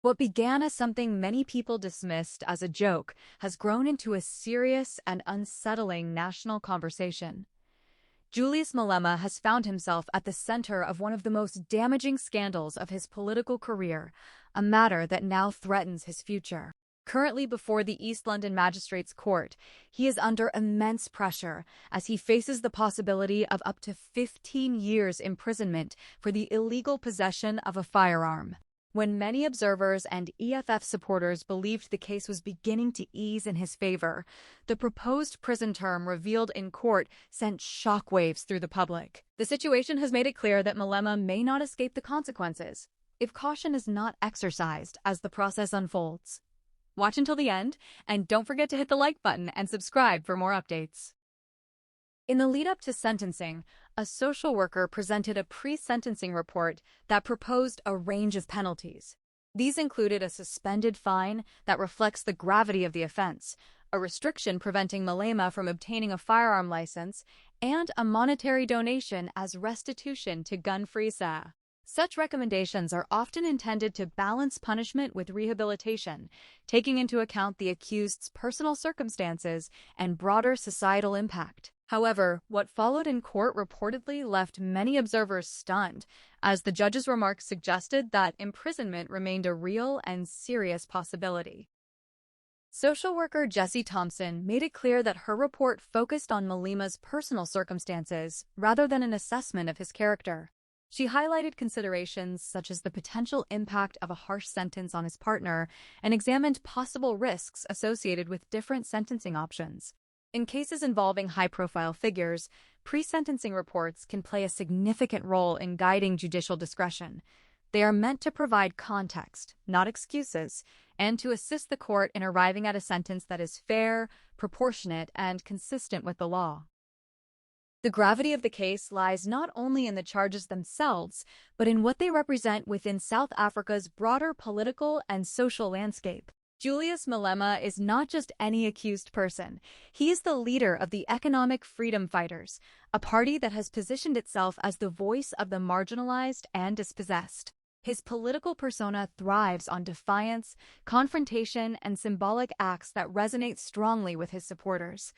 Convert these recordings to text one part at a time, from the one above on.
What began as something many people dismissed as a joke has grown into a serious and unsettling national conversation. Julius Malema has found himself at the center of one of the most damaging scandals of his political career, a matter that now threatens his future. Currently before the East London Magistrate's Court, he is under immense pressure as he faces the possibility of up to 15 years imprisonment for the illegal possession of a firearm. When many observers and EFF supporters believed the case was beginning to ease in his favor, the proposed prison term revealed in court sent shockwaves through the public. The situation has made it clear that Malema may not escape the consequences if caution is not exercised as the process unfolds. Watch until the end, and don't forget to hit the like button and subscribe for more updates. In the lead-up to sentencing, a social worker presented a pre-sentencing report that proposed a range of penalties. These included a suspended fine that reflects the gravity of the offense, a restriction preventing Malema from obtaining a firearm license, and a monetary donation as restitution to Gun-Free SA. Such recommendations are often intended to balance punishment with rehabilitation, taking into account the accused's personal circumstances and broader societal impact. However, what followed in court reportedly left many observers stunned, as the judge's remarks suggested that imprisonment remained a real and serious possibility. Social worker Jessie Thompson made it clear that her report focused on Malema's personal circumstances rather than an assessment of his character. She highlighted considerations such as the potential impact of a harsh sentence on his partner and examined possible risks associated with different sentencing options. In cases involving high-profile figures, pre-sentencing reports can play a significant role in guiding judicial discretion. They are meant to provide context, not excuses, and to assist the court in arriving at a sentence that is fair, proportionate, and consistent with the law. The gravity of the case lies not only in the charges themselves, but in what they represent within South Africa's broader political and social landscape. Julius Malema is not just any accused person. He is the leader of the Economic Freedom Fighters, a party that has positioned itself as the voice of the marginalized and dispossessed. His political persona thrives on defiance, confrontation, and symbolic acts that resonate strongly with his supporters.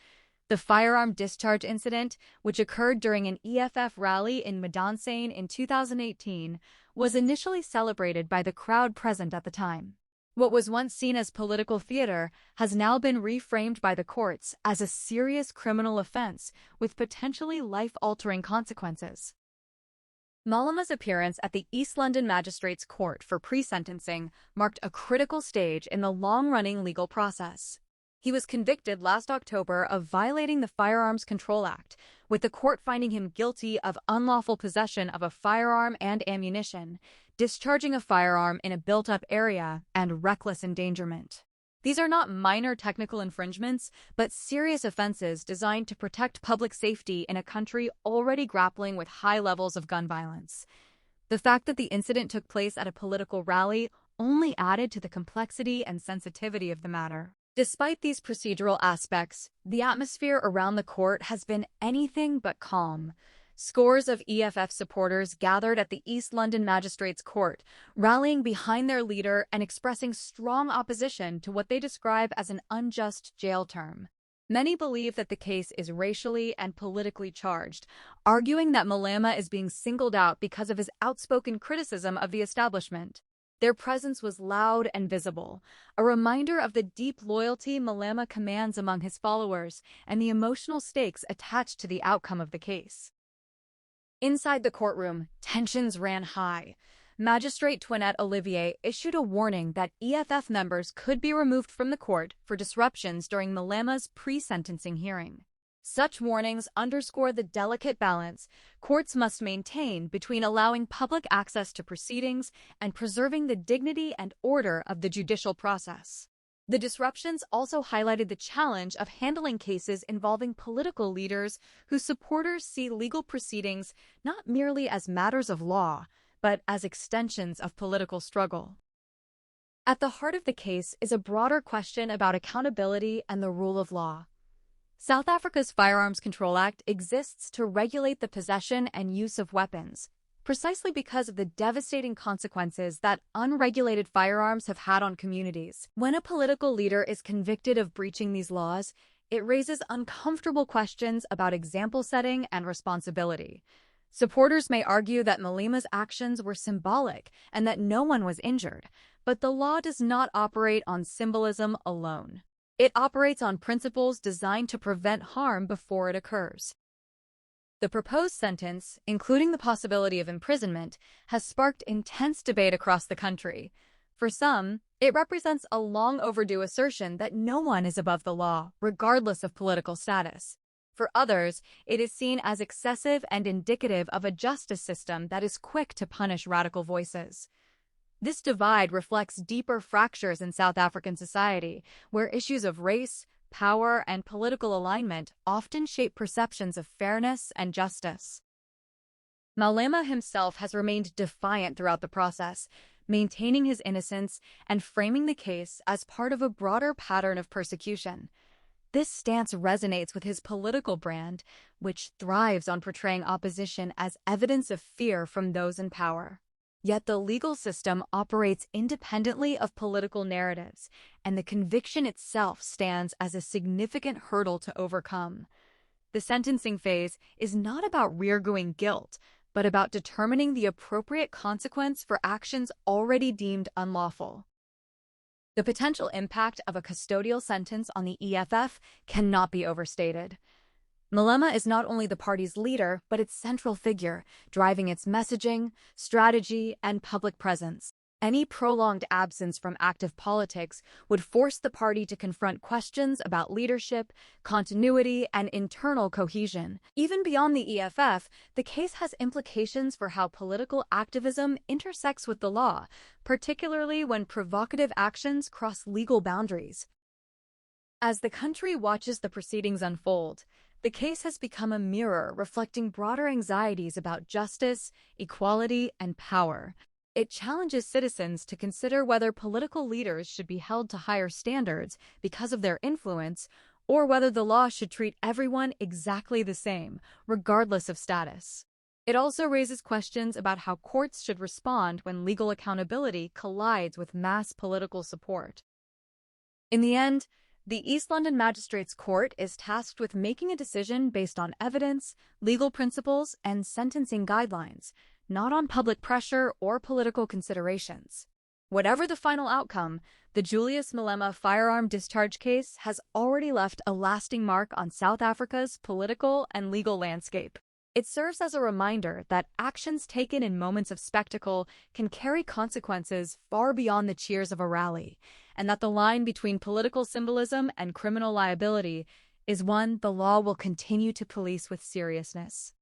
The firearm discharge incident, which occurred during an EFF rally in Madansane in 2018, was initially celebrated by the crowd present at the time. What was once seen as political theater has now been reframed by the courts as a serious criminal offense with potentially life-altering consequences. Malema's appearance at the East London Magistrate's Court for pre-sentencing marked a critical stage in the long-running legal process. He was convicted last October of violating the Firearms Control Act, with the court finding him guilty of unlawful possession of a firearm and ammunition, discharging a firearm in a built-up area, and reckless endangerment. These are not minor technical infringements, but serious offenses designed to protect public safety in a country already grappling with high levels of gun violence. The fact that the incident took place at a political rally only added to the complexity and sensitivity of the matter. Despite these procedural aspects, the atmosphere around the court has been anything but calm. Scores of EFF supporters gathered at the East London Magistrate's Court, rallying behind their leader and expressing strong opposition to what they describe as an unjust jail term. Many believe that the case is racially and politically charged, arguing that Malema is being singled out because of his outspoken criticism of the establishment. Their presence was loud and visible, a reminder of the deep loyalty Malema commands among his followers and the emotional stakes attached to the outcome of the case. Inside the courtroom, tensions ran high. Magistrate Twinette Olivier issued a warning that EFF members could be removed from the court for disruptions during Malema's pre-sentencing hearing. Such warnings underscore the delicate balance courts must maintain between allowing public access to proceedings and preserving the dignity and order of the judicial process. The disruptions also highlighted the challenge of handling cases involving political leaders whose supporters see legal proceedings not merely as matters of law, but as extensions of political struggle. At the heart of the case is a broader question about accountability and the rule of law. South Africa's Firearms Control Act exists to regulate the possession and use of weapons, precisely because of the devastating consequences that unregulated firearms have had on communities. When a political leader is convicted of breaching these laws, it raises uncomfortable questions about example setting and responsibility. Supporters may argue that Malema's actions were symbolic and that no one was injured, but the law does not operate on symbolism alone. It operates on principles designed to prevent harm before it occurs. The proposed sentence, including the possibility of imprisonment, has sparked intense debate across the country. For some, it represents a long overdue assertion that no one is above the law, regardless of political status. For others, it is seen as excessive and indicative of a justice system that is quick to punish radical voices. This divide reflects deeper fractures in South African society, where issues of race, power, and political alignment often shape perceptions of fairness and justice. Malema himself has remained defiant throughout the process, maintaining his innocence and framing the case as part of a broader pattern of persecution. This stance resonates with his political brand, which thrives on portraying opposition as evidence of fear from those in power. Yet the legal system operates independently of political narratives, and the conviction itself stands as a significant hurdle to overcome. The sentencing phase is not about rearguing guilt, but about determining the appropriate consequence for actions already deemed unlawful. The potential impact of a custodial sentence on the EFF cannot be overstated. Malema is not only the party's leader, but its central figure, driving its messaging, strategy, and public presence. Any prolonged absence from active politics would force the party to confront questions about leadership, continuity, and internal cohesion. Even beyond the EFF, the case has implications for how political activism intersects with the law, particularly when provocative actions cross legal boundaries. As the country watches the proceedings unfold, the case has become a mirror reflecting broader anxieties about justice, equality, and power. It challenges citizens to consider whether political leaders should be held to higher standards because of their influence, or whether the law should treat everyone exactly the same, regardless of status. It also raises questions about how courts should respond when legal accountability collides with mass political support. In the end, the East London Magistrates Court is tasked with making a decision based on evidence, legal principles, and sentencing guidelines, not on public pressure or political considerations. Whatever the final outcome, the Julius Malema firearm discharge case has already left a lasting mark on South Africa's political and legal landscape. It serves as a reminder that actions taken in moments of spectacle can carry consequences far beyond the cheers of a rally, and that the line between political symbolism and criminal liability is one the law will continue to police with seriousness.